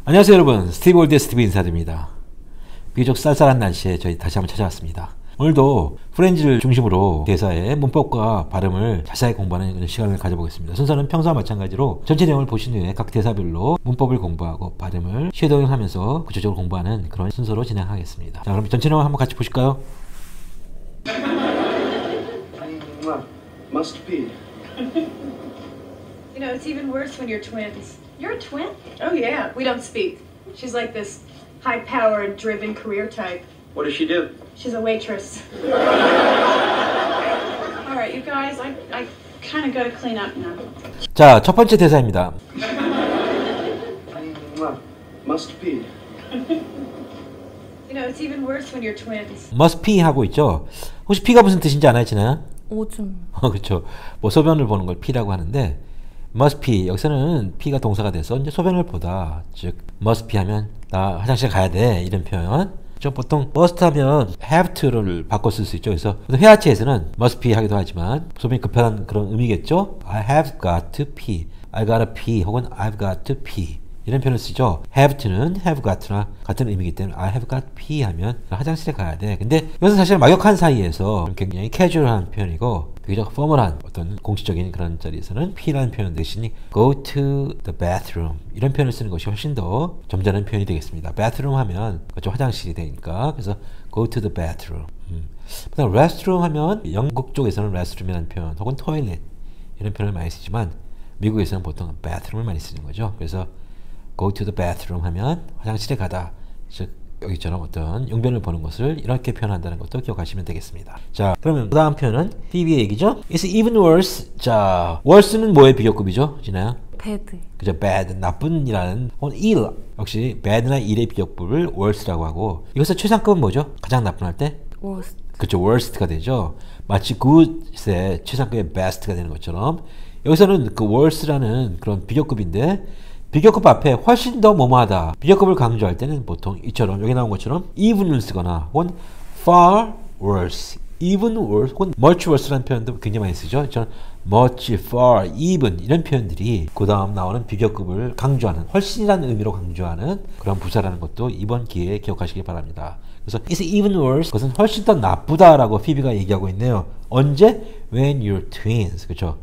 안녕하세요 여러분, 스티브 올드의 스티브 인사드립니다. 비교적 쌀쌀한 날씨에 저희 다시 한번 찾아왔습니다. 오늘도 프렌즈를 중심으로 대사의 문법과 발음을 자세히 공부하는 시간을 가져보겠습니다. 순서는 평소와 마찬가지로 전체 내용을 보신 후에 각 대사별로 문법을 공부하고 발음을 쉐도잉하면서 구체적으로 공부하는 그런 순서로 진행하겠습니다. 자, 그럼 전체 내용 한번 같이 보실까요? Must be. You know, it's even worse when you're twins. You're a twin? Oh, yeah. We don't speak. She's like this high-powered, driven career type. What does she do? She's a waitress. All right, you guys, I kind of got to clean up now. 자, 첫 번째 대사입니다. Must be. You know, it's even worse when you're twins. must be 하고 있죠. 혹시 P가 무슨 뜻인지 아나요, 진아야? 오줌. 그렇죠. 뭐 소변을 보는 걸 P라고 하는데 must be 여기서는 P가 동사가 돼서 이제 소변을 보다, 즉 must be 하면 나 화장실 가야 돼 이런 표현. 좀 보통 must 하면 have to를 바꿔 쓸 수 있죠. 그래서 회화체에서는 must be 하기도 하지만 소변이 급한 그런 의미겠죠. I have got to pee, I gotta pee 혹은 I've got to pee 이런 표현을 쓰죠. have to는 have got나 같은 의미이기 때문에 I have got pee 하면 화장실에 가야 돼. 근데 이것은 사실 막역한 사이에서 굉장히 캐주얼한 표현이고 비교적 포멀한 어떤 공식적인 그런 자리에서는 pee라는 표현 대신에 go to the bathroom 이런 표현을 쓰는 것이 훨씬 더 점잖은 표현이 되겠습니다. bathroom 하면 그렇죠, 화장실이 되니까. 그래서 go to the bathroom. 그다음 restroom 하면 영국 쪽에서는 restroom이라는 표현 혹은 toilet 이런 표현을 많이 쓰지만 미국에서는 보통 bathroom을 많이 쓰는 거죠. 그래서 go to the bathroom 하면 화장실에 가다, 즉 여기처럼 어떤 용변을 보는 것을 이렇게 표현한다는 것도 기억하시면 되겠습니다. 자, 그러면 그 다음 표현은 Phoebe의 얘기죠. It's even worse. 자, worse는 뭐의 비교급이죠, 진아야? bad. 그죠, bad, 나쁜이라는 혹은 ill, 역시 bad나 ill의 비교급을 worse라고 하고, 이것의 최상급은 뭐죠? 가장 나쁜 할 때? worst. 그렇죠, worst가 되죠. 마치 good의 최상급의 best가 되는 것처럼 여기서는 그 worse라는 그런 비교급인데 비교급 앞에 훨씬 더 뭐뭐하다, 비교급을 강조할 때는 보통 이처럼 여기 나온 것처럼 even을 쓰거나 혹은 far worse, even worse 혹은 much worse라는 표현도 굉장히 많이 쓰죠. 저는 much, far, even 이런 표현들이 그 다음 나오는 비교급을 강조하는, 훨씬이라는 의미로 강조하는 그런 부사라는 것도 이번 기회에 기억하시기 바랍니다. 그래서 it's even worse, 그것은 훨씬 더 나쁘다라고 피비가 얘기하고 있네요. 언제? When you're twins. 그렇죠.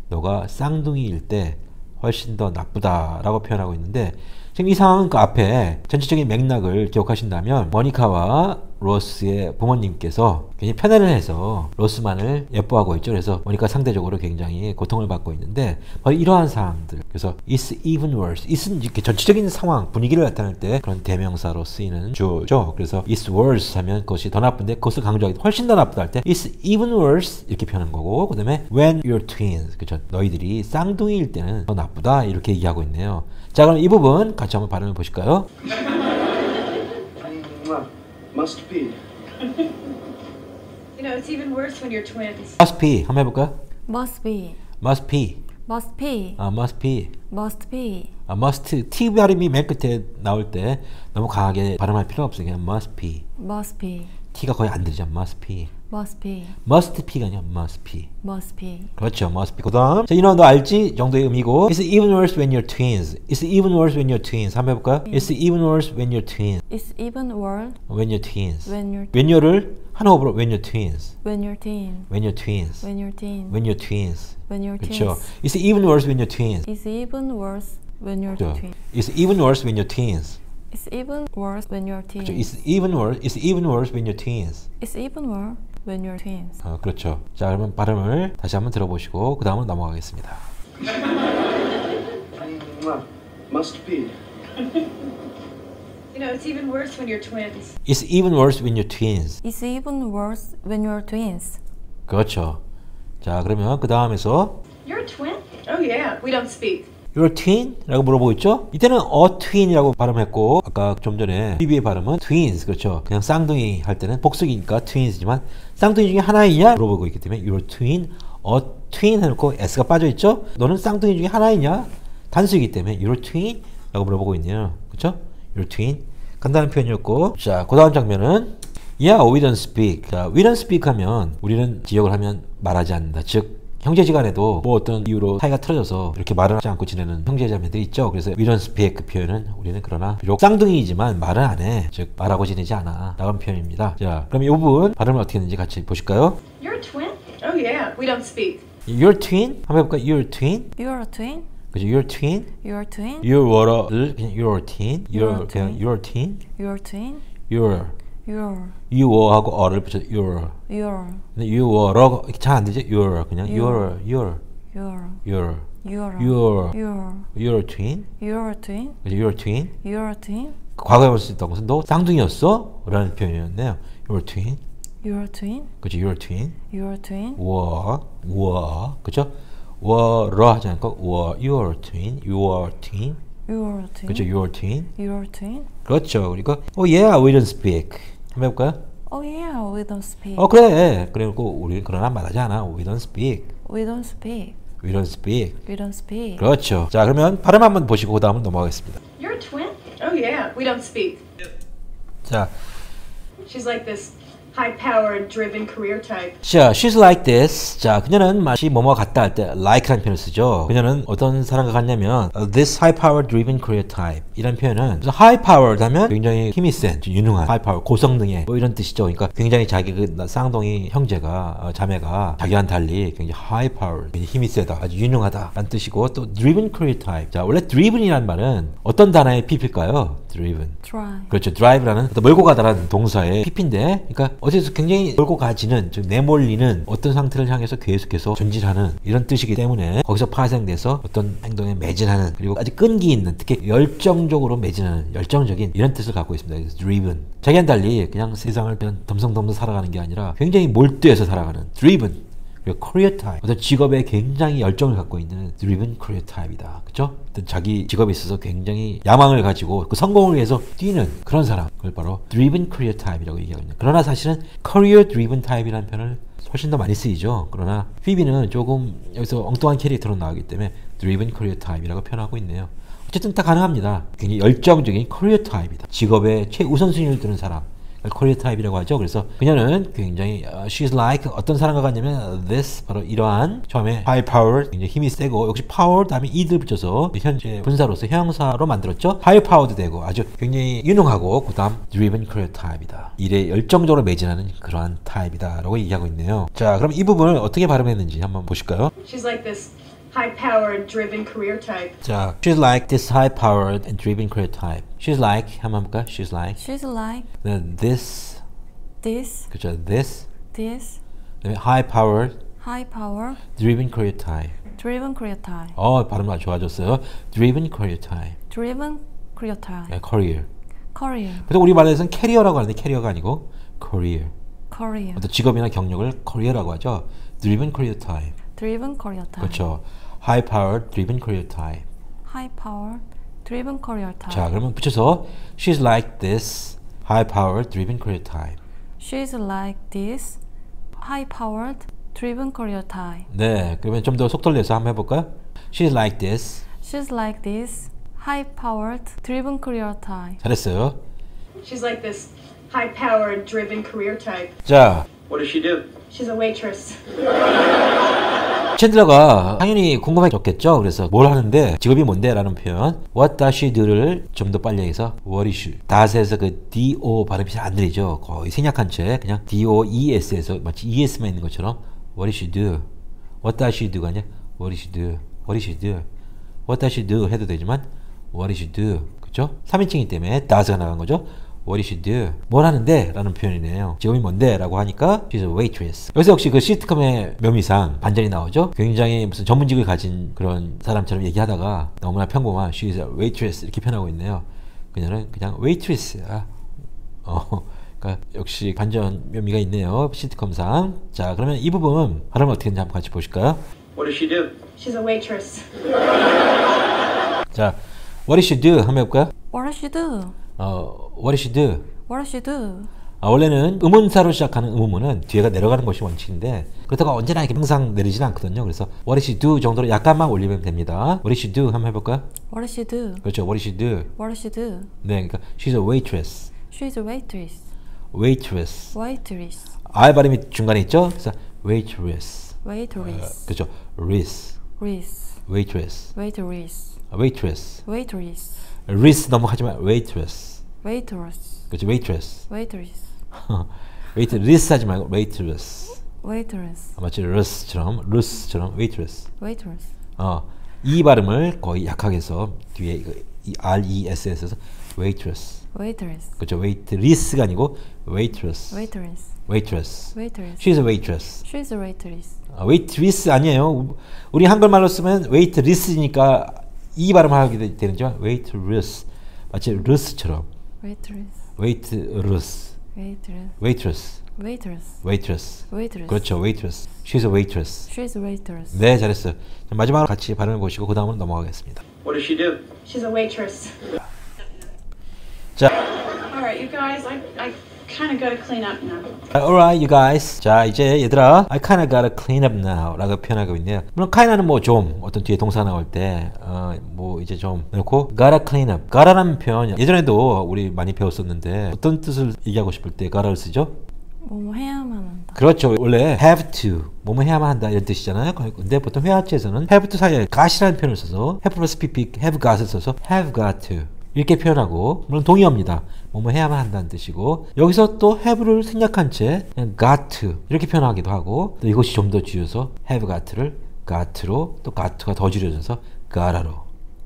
너가 쌍둥이일 때 훨씬 더 나쁘다라고 표현하고 있는데, 지금 이 상황은 그 앞에 전체적인 맥락을 기억하신다면 모니카와 로스의 부모님께서 굉장히 편애를 해서 로스만을 예뻐하고 있죠. 그래서 모니카 상대적으로 굉장히 고통을 받고 있는데 바로 이러한 상황들, 그래서 it's even worse, it은 이렇게 전체적인 상황, 분위기를 나타낼 때 그런 대명사로 쓰이는 주어죠. 그래서 it's worse 하면 그것이 더 나쁜데 그것을 강조하기 훨씬 더 나쁘다 할 때 it's even worse 이렇게 표현한 거고, 그 다음에 when you're twins, 그렇죠, 너희들이 쌍둥이일 때는 더 나쁘다 이렇게 얘기하고 있네요. 자, 그럼 이 부분 같이 한번 발음해 보실까요? Must be. You know, it's even worse when you're twins. must be 한번 해볼까요? must be. must be. must be. must be. must be. must, T 발음이 맨 끝에 나올 때 너무 강하게 발음할 필요 없어요. 그냥 must be. must be. T가 거의 안 들리죠. must be. must be. must be가 아니라 must be. must be. 그렇죠. must be. 그 다음, 자, 이너 너 알지? 정도의 의미고, It's even worse when you're twins. It's even worse when you're twins. 한번 해볼까요? It's even worse when you're twins. It's even worse When you're twins. when you're when you're 한 호흡으로 when you're twins. when you're teen. When you're twins. when you're teen. When you're twins. when you're 그렇죠. teens. It's even worse when you're twins. It's even worse when you're 그렇죠. twins. It's even worse when you're twins. It's even worse when you're 그렇죠. teens. It's even worse. It's even worse when you're twins. It's even worse when you're twins. 그렇죠. 자, 그러면 발음을 다시 한번 들어보시고 그 다음으로 넘어가겠습니다. Must be. You know, it's even worse when you're twins. It's even worse when you're twins. It's even worse when you're twins. 그렇죠. 자, 그러면 그 다음에서 You're a twin? Oh, yeah. We don't speak. You're a twin? 라고 물어보고 있죠? 이때는 a twin이라고 발음했고, 아까 좀 전에 BB의 발음은 twins. 그렇죠. 그냥 쌍둥이 할 때는 복수기니까 twins지만 쌍둥이 중에 하나이냐? 물어보고 있기 때문에 you're a twin, a twin 해놓고 s가 빠져있죠? 너는 쌍둥이 중에 하나이냐? 단수이기 때문에 you're a twin? 라고 물어보고 있네요. 그렇죠? You're a twin. 간단한 표현이었고, 자, 그 다음 장면은 Yeah, we don't speak. 자, we don't speak 하면 우리는 기억을 하면 말하지 않는다. 즉 형제지간에도 뭐 어떤 이유로 사이가 틀어져서 이렇게 말을 하지 않고 지내는 형제자매들이 있죠. 그래서 we don't speak 그 표현은 우리는 그러나 비록 쌍둥이이지만 말은 안 해. 즉 말하고 지내지 않아. 라는 표현입니다. 자, 그럼 이 부분 발음을 어떻게 했는지 같이 보실까요? You're a twin? Oh, yeah. We don't speak. Your twin? 한번 해볼까요? Your twin? You're a twin. 그죠? Your twin? You're a twin. Your water를 그냥 your twin? Your 그냥 twin. your twin? You're a twin. Your You're. you water하고 어를 붙여 your. You're. 근데 you water 이렇게 잘 안 되죠? your 그냥 your. You're. Your You're. your your twin? You're a twin. 그죠? your twin? You're a twin. 과거에 볼 수 있던 것은 너 쌍둥이였어? 라는 표현이었네요. your twin? You're a twin. 그죠? your twin? You're a twin. 그죠? 워러 하지 않고 your twin, your twin, You're a twin. 그죠? your twin. You're a twin. 그렇죠. 그러니까 oh yeah, we don't speak. 한번 해볼까요? Oh yeah, we don't speak. 그래. 그리고 우리 그러나 말하지 않아. we don't speak. We don't speak. we don't speak. We don't speak. 그렇죠. 자, 그러면 발음 한번 보시고 그 다음은 넘어가겠습니다. You're a twin? Oh, yeah. We don't speak. 자, She's like this high-powered, driven career type. 자, she's like this. 자, 그녀는 마치 뭐뭐 같다 할 때 like라는 표현을 쓰죠. 그녀는 어떤 사람과 같냐면 this high-powered, driven career type 이란 표현은 high-powered 하면 굉장히 힘이 센, 유능한, high-powered, 고성능의 뭐 이런 뜻이죠. 그러니까 굉장히 자기 그 쌍둥이 형제가 자매가 자기와는 달리 굉장히 high-powered, 힘이 세다, 아주 유능하다 라는 뜻이고 또 driven career type. 자, 원래 driven이란 말은 어떤 단어의 PP일까요? driven. Try. 그렇죠. drive라는 어떤 몰고 가다라는 동사의 PP인데, 그러니까 어디서 굉장히 몰고 가지는, 즉 내몰리는 어떤 상태를 향해서 계속해서 전진하는 이런 뜻이기 때문에 거기서 파생돼서 어떤 행동에 매진하는, 그리고 아주 끈기 있는, 특히 열정적으로 매진하는, 열정적인 이런 뜻을 갖고 있습니다. 그래서 driven. 자기와는 달리 그냥 세상을 그냥 덤성덤성 살아가는 게 아니라 굉장히 몰두해서 살아가는 driven. 그리고 career type, 어떤 직업에 굉장히 열정을 갖고 있는 driven career type이다. 그렇죠? 어떤 자기 직업에 있어서 굉장히 야망을 가지고 그 성공을 위해서 뛰는 그런 사람, 그걸 바로 driven career type이라고 얘기하고 있는. 그러나 사실은 career driven type이라는 표현을 훨씬 더 많이 쓰이죠. 그러나 피비는 조금 여기서 엉뚱한 캐릭터로 나오기 때문에 driven career type이라고 표현하고 있네요. 어쨌든 다 가능합니다. 굉장히 열정적인 career type이다. 직업에 최우선순위를 두는 사람, 코리아 타입이라고 하죠. 그래서 그녀는 굉장히 she's like 어떤 사람과 같냐면 this, 바로 이러한 처음에 high power, 굉장히 힘이 세고, 역시 power 다음에 ed를 붙여서 현재 분사로서 형용사로 만들었죠. high powered 되고 아주 굉장히 유능하고, 그 다음 driven career type이다. 일에 열정적으로 매진하는 그러한 타입이다 라고 얘기하고 있네요. 자, 그럼 이 부분을 어떻게 발음했는지 한번 보실까요? She's like this high-powered, driven career type. 자, she's like this high powered and driven career type. she's like 한번 볼까요? she's like She's like this, this, 그렇죠? this high powered high power, driven career type. driven career type. 발음 아주 좋아졌어요. driven career type. Driven career type. 네, career. Career. 보통 우리 말에서는 캐리어라고 하는데 캐리어가 아니고 career. Career. 어떤 직업이나 경력을 career라고 하죠. driven career type. Driven career type. 그렇죠. high powered driven career type. High power, driven career type. 자, 그러면 붙여서 she's like this high powered driven career type. She's like this high powered, driven career type. 네, 그러면 좀 더 속도를 내서 한번 해볼까요? she's like this. She's like this high powered, driven career type. 잘했어요. She's like this high-powered, driven career type. 자, What does she do? She's a waitress. 챈들러가 당연히 궁금해졌겠죠. 그래서 뭘 하는데, 직업이 뭔데? 라는 표현 What does she do를 좀 더 빨리 해서 What is she? that에서 그 do 발음이 잘 안 들리죠. 거의 생략한 채 그냥 does에서 마치 es만 있는 것처럼 What does she do? What does she do가 아니라 What does she do? What does she do? What does she do? 해도 되지만 What does she do? 그쵸? 3인칭이기 때문에 does가 나간 거죠. What does she do? 뭘 하는데? 라는 표현이네요. 직업이 뭔데? 라고 하니까 She's a waitress. 여기서 역시 그 시트콤의 묘미상 반전이 나오죠. 굉장히 무슨 전문직을 가진 그런 사람처럼 얘기하다가 너무나 평범한 She's a waitress 이렇게 표현하고 있네요. 그녀는 그냥 waitress야. 그러니까 역시 반전 묘미가 있네요. 시트콤상. 자, 그러면 이 부분 발음 어떻게 했는지 한번 같이 보실까요? What does she do? She's a waitress. 자, What does she do? 한번 해볼까요? What does she do? What does she do? What does she do? 원래는 의문사로 시작하는 의문문은 뒤에가 내려가는 것이 원칙인데, 그렇다고 언제나 이렇게 항상 내리지는 않거든요. 그래서 What does she do 정도로 약간만 올리면 됩니다. What does she do? 한번 해볼까요? What does she do? 그렇죠. What does she do? What does she do? 네, 그러니까 she's a waitress. She's a waitress. waitress. Waitress. R 발음이 중간에 있죠? 그래서 waitress. waitress, 그렇죠. risk, waitress, waitress, waitress, waitress, waitress, risk 넘어가지만 waitress, waitress, 그렇죠. waitress, waitress, waitress 하지 말고 waitress. waitress, 마치 rus처럼 waitress. waitress, 이 발음을 거의 약하게 해서 뒤에 이 RESS에서 waitress. waitress, 그렇죠. waitress가 아니고 waitress. waitress, waitress. waitress. She's a waitress. She's a waitress. waitress 아니에요. 우리 한글말로 쓰면 waitress니까 이 발음을 하게 되는죠. waitress. 마치 rus처럼 waitress, waitress. waitress, waitress. waitress, waitress. waitress. 그렇죠. waitress. She's a waitress. She's a waitress. 네, 잘했어요. 자, 마지막으로 같이 발음을 보시고 그 다음으로 넘어가겠습니다. What does she do? She's a waitress. 자, All right, you guys, I kind of got to clean up now. alright, you guys. 자, 이제 얘들아, I kinda gotta clean up now 라고 표현하고 있네요. 물론 kinda는 뭐 좀 어떤 뒤에 동사 나올 때, 뭐 이제 좀 넣고 gotta clean up. gotta라는 표현 예전에도 우리 많이 배웠었는데 어떤 뜻을 얘기하고 싶을 때 gotta를 쓰죠? 뭐 해야만 한다. 그렇죠. 원래 have to, 뭐뭐 해야만 한다 이런 뜻이잖아요. 근데 보통 회화체에서는 have to 사이에 got이라는 표현을 써서 have plus pp, have got을 써서 have got to 이렇게 표현하고, 물론 동의어입니다. 뭐뭐 해야만 한다는 뜻이고, 여기서 또 have를 생략한 채 그냥 got to 이렇게 표현하기도 하고, 또 이것이 좀 더 줄여서 have got를 got로, 또 got가 더 줄여져서 gotta로.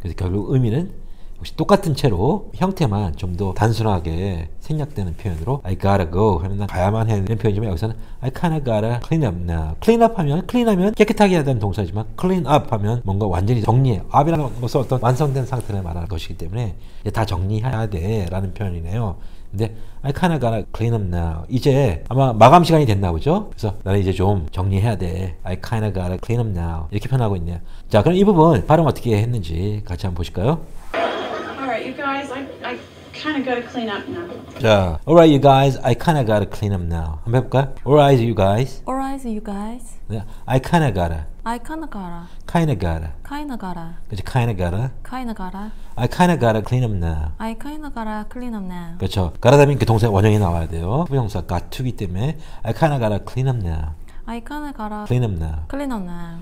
그래서 결국 의미는 역시 똑같은 채로 형태만 좀 더 단순하게 생략되는 표현으로 I gotta go 하면 난 가야만 해 이런 표현이지만, 여기서는 I kinda gotta clean up now. clean up 하면, clean 하면 깨끗하게 해야 되는 동사지만 clean up 하면 뭔가 완전히 정리해. up이라는 것은 어떤 완성된 상태를 말하는 것이기 때문에 이제 다 정리해야 돼 라는 표현이네요. 근데 I kinda gotta clean up now. 이제 아마 마감 시간이 됐나 보죠? 그래서 나는 이제 좀 정리해야 돼. I kinda gotta clean up now. 이렇게 표현하고 있네요. 자, 그럼 이 부분 발음 어떻게 했는지 같이 한번 보실까요? All right, you guys, I kind of got to clean up now. 자, alright you guys, I kinda gotta clean up now. 한번 해볼까요? Alright you guys, Alright, you guys. 네, I kinda gotta, I kinda gotta, kinda gotta, kinda gotta, 그렇죠? kinda gotta, kinda gotta. I kinda gotta clean up now. I kinda gotta clean up now. 그렇죠. gotta 되면 그 동사의 원형이 나와야 돼요. 부정사 got to기 때문에 I kinda gotta clean up now. I kinda gotta clean up now. clean up now.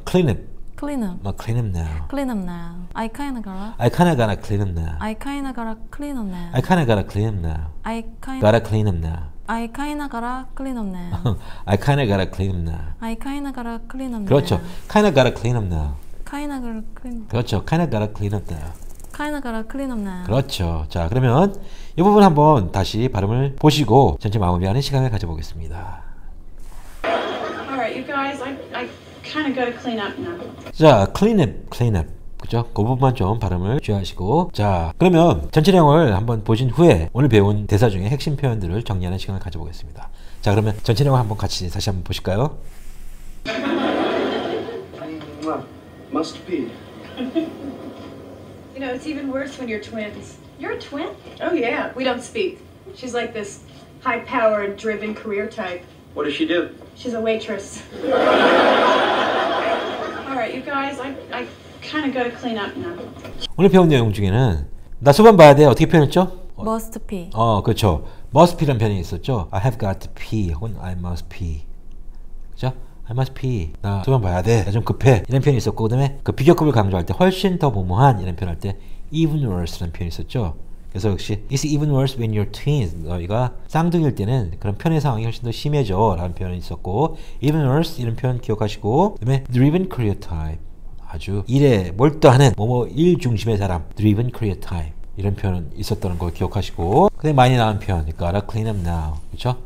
clean up, Clean up, clean up now. clean up now. I kinda gotta, I kinda gotta clean up now. I kinda gotta clean up now. I kinda gotta clean up now. I kinda, gotta clean up now. I kinda gotta clean up now. I kinda gotta clean up now. I kinda gotta clean up now. 그렇죠. kinda gotta clean up now. Kinda gotta clean, 그렇죠. kinda gotta clean up now. kinda gotta clean up now. 그렇죠. 자, 그러면 이 부분 한번 다시 발음을 보시고 전체 마무리하는 시간을 가져보겠습니다. All right, you guys, I kind of got to clean up now. 자, clean up. 그죠? 그 부분만 좀 발음을 주의하시고. 자, 그러면 전체 내용을 한번 보신 후에 오늘 배운 대사 중에 핵심 표현들을 정리하는 시간을 가져보겠습니다. 자, 그러면 전체 내용을 한번 같이 다시 한번 보실까요? Must be. You know, it's even worse when you're twins. You're a twin? Oh, yeah. We don't speak. She's like this high-powered, driven career type. What does she do? She's a waitress. All right, you guys, I kind of got to clean up now. 오늘 배운 내용 중에는 나 수반 봐야 돼. 어떻게 표현했죠? Must be. 그렇죠. must be라는 표현이 있었죠. I have got to pee 혹은 I must pee. 그죠? I must pee. 나 수반 봐야 돼. 나 좀 급해. 이런 표현이 있었고, 그 다음에 그 비교급을 강조할 때 훨씬 더 무모한 이런 표현할 때 even worse라는 표현이 있었죠. 그래서 역시 It's even worse when you're twins. 너희가 쌍둥이일 때는 그런 편의 상황이 훨씬 더 심해져 라는 표현이 있었고, even worse 이런 표현 기억하시고, 그 다음에 driven career type. 아주 일에 몰두하는 뭐뭐 일 중심의 사람, driven career type 이런 표현 있었다는 거 기억하시고, 근데 많이 나온 표현 gotta clean up now, 그렇죠?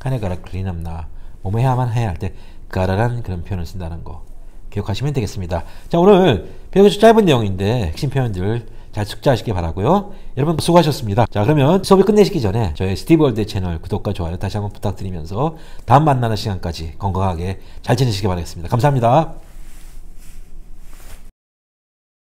kinda gotta clean up now. 뭐뭐 해야만 해야 할 때 gotta라는 그런 표현을 쓴다는 거 기억하시면 되겠습니다. 자, 오늘 배우기 좀 짧은 내용인데 핵심 표현들 잘 숙지하시기 바라고요. 여러분 수고하셨습니다. 자, 그러면 수업을 끝내시기 전에 저희 스티브 월드 채널 구독과 좋아요 다시 한번 부탁드리면서 다음 만나는 시간까지 건강하게 잘 지내시기 바라겠습니다. 감사합니다.